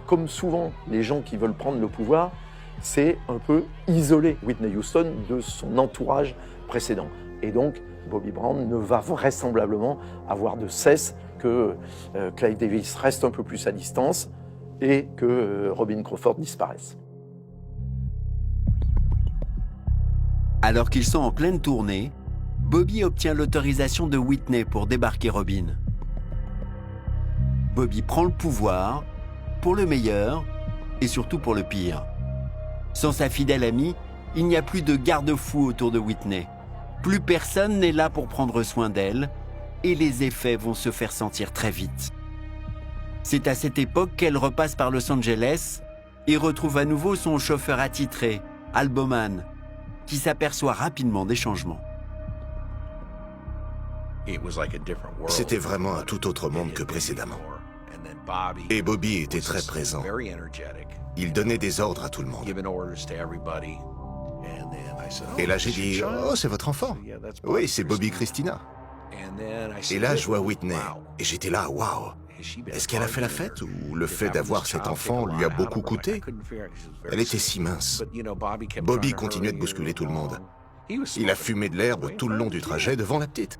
comme souvent les gens qui veulent prendre le pouvoir, c'est un peu isoler Whitney Houston de son entourage précédent. Et donc, Bobby Brown ne va vraisemblablement avoir de cesse que Clive Davis reste un peu plus à distance et que Robin Crawford disparaisse. Alors qu'ils sont en pleine tournée, Bobby obtient l'autorisation de Whitney pour débarquer Robin. Bobby prend le pouvoir, pour le meilleur et surtout pour le pire. Sans sa fidèle amie, il n'y a plus de garde-fou autour de Whitney. Plus personne n'est là pour prendre soin d'elle et les effets vont se faire sentir très vite. C'est à cette époque qu'elle repasse par Los Angeles et retrouve à nouveau son chauffeur attitré, Al Bowman, qui s'aperçoit rapidement des changements. C'était vraiment un tout autre monde que précédemment. Et Bobby était très présent. Il donnait des ordres à tout le monde. Et là, j'ai dit, « Oh, c'est votre enfant. Oui, c'est Bobby Christina. » Et là, je vois Whitney. Et j'étais là, « Waouh. Est-ce qu'elle a fait la fête ou le fait d'avoir cet enfant lui a beaucoup coûté ?» Elle était si mince. Bobby continuait de bousculer tout le monde. Il a fumé de l'herbe tout le long du trajet devant la petite.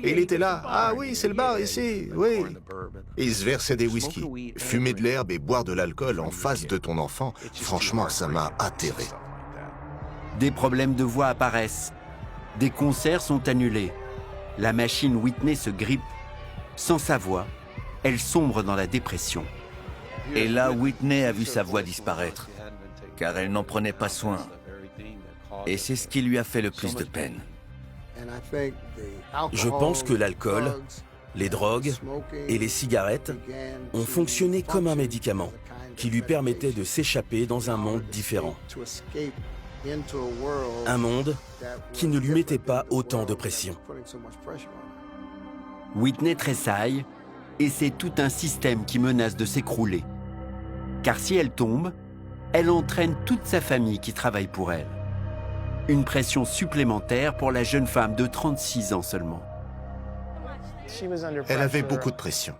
Et il était là, « Ah oui, c'est le bar ici, oui. » Et il se versait des whisky. Fumer de l'herbe et boire de l'alcool en face de ton enfant, franchement, ça m'a atterré. Des problèmes de voix apparaissent. Des concerts sont annulés. La machine Whitney se grippe. Sans sa voix, elle sombre dans la dépression. Et là, Whitney a vu sa voix disparaître, car elle n'en prenait pas soin. Et c'est ce qui lui a fait le plus de peine. Je pense que l'alcool, les drogues et les cigarettes ont fonctionné comme un médicament qui lui permettait de s'échapper dans un monde différent. Un monde qui ne lui mettait pas autant de pression. Whitney tressaille et c'est tout un système qui menace de s'écrouler. Car si elle tombe, elle entraîne toute sa famille qui travaille pour elle. Une pression supplémentaire pour la jeune femme de 36 ans seulement. Elle avait beaucoup de pression.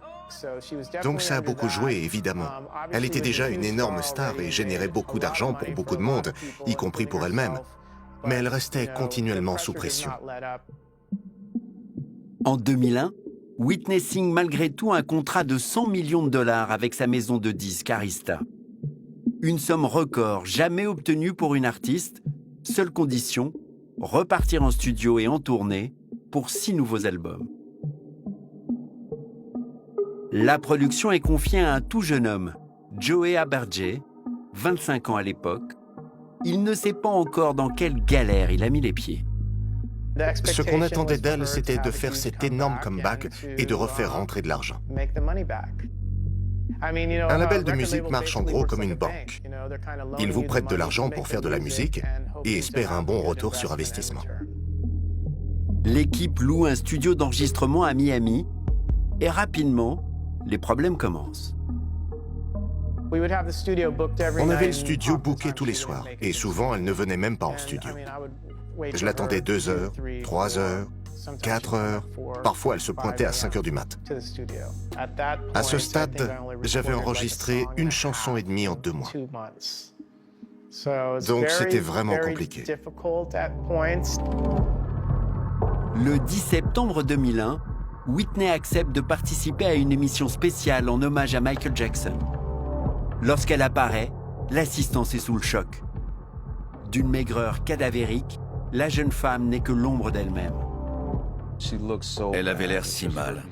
Donc ça a beaucoup joué, évidemment. Elle était déjà une énorme star et générait beaucoup d'argent pour beaucoup de monde, y compris pour elle-même. Mais elle restait continuellement sous pression. En 2001, Whitney signe malgré tout un contrat de 100 millions de dollars avec sa maison de disques Arista. Une somme record jamais obtenue pour une artiste. Seule condition, repartir en studio et en tournée pour 6 nouveaux albums. La production est confiée à un tout jeune homme, Joey Abergé, 25 ans à l'époque. Il ne sait pas encore dans quelle galère il a mis les pieds. Ce qu'on attendait d'elle, c'était de faire cet énorme comeback et de refaire rentrer de l'argent. Un label de musique marche en gros comme une banque. Ils vous prêtent de l'argent pour faire de la musique et espèrent un bon retour sur investissement. L'équipe loue un studio d'enregistrement à Miami et rapidement, les problèmes commencent. On avait le studio booké tous les soirs et souvent elle ne venait même pas en studio. Je l'attendais 2 heures, 3 heures, 4 heures. Parfois, elle se pointait à 5 heures du mat. À ce stade, j'avais enregistré 1 chanson et demie en 2 mois. Donc, c'était vraiment compliqué. Le 10 septembre 2001, Whitney accepte de participer à une émission spéciale en hommage à Michael Jackson. Lorsqu'elle apparaît, l'assistance est sous le choc. D'une maigreur cadavérique, la jeune femme n'est que l'ombre d'elle-même. Elle avait l'air si mal.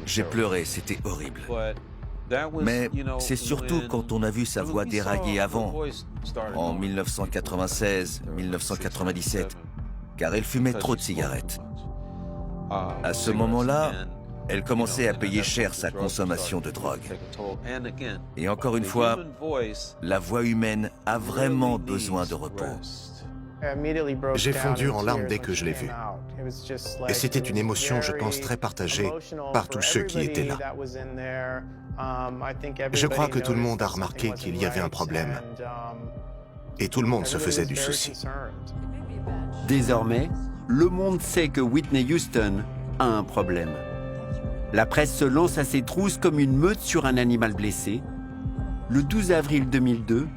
J'ai pleuré, c'était horrible. Mais c'est surtout quand on a vu sa voix dérailler avant, en 1996, 1997, car elle fumait trop de cigarettes. À ce moment-là, elle commençait à payer cher sa consommation de drogue. Et encore une fois, la voix humaine a vraiment besoin de repos. J'ai fondu en larmes dès que je l'ai vue. Et c'était une émotion, je pense, très partagée par tous ceux qui étaient là. Je crois que tout le monde a remarqué qu'il y avait un problème. Et tout le monde se faisait du souci. Désormais, le monde sait que Whitney Houston a un problème. La presse se lance à ses trousses comme une meute sur un animal blessé. Le 12 avril 2002,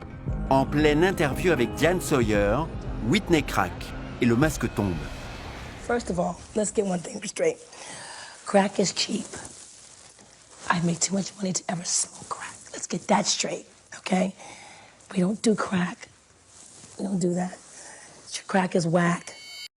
en pleine interview avec Diane Sawyer, Whitney craque et le masque tombe. First of all, let's get one thing straight. Crack is cheap. I make too much money to ever smoke crack. Let's get that straight, okay? We don't do crack. We don't do that. Crack is whack.